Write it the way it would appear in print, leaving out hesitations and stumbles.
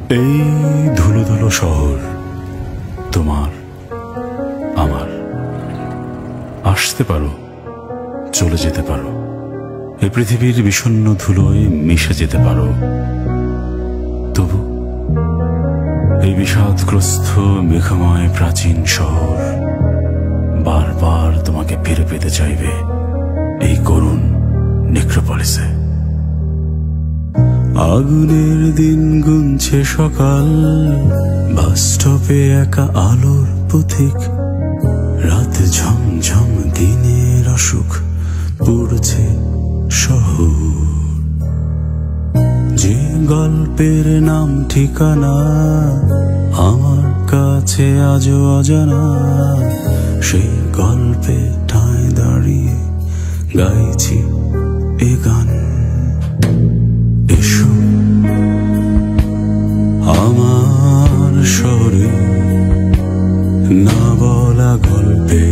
এই ধুলো ধুলো শহর তোমার আমার, আসতে পারো চলে যেতে পারো, এই পৃথিবীর বিষণ্ণ ধুলোয় মিশে যেতে পারো, তবু এই বিষাদগ্রস্ত মেঘময় প্রাচীন শহর বারবার তোমাকে ফিরে পেতে চাইবে এই করুণ নেক্রোপলিসে। আগুনের দিন গুনছে সকাল, বাস স্টপে একা আলোর পথিক, রাত ঝমঝম দিনের অসুখ পড়ছে শহর। যে গল্পের নাম ঠিকানা আমার কাছে আজও অজানা, সেই গল্পে ঠায় দাঁড়িয়ে গাইছি এ গান। এসো আমার শহরে না বলা গল্পে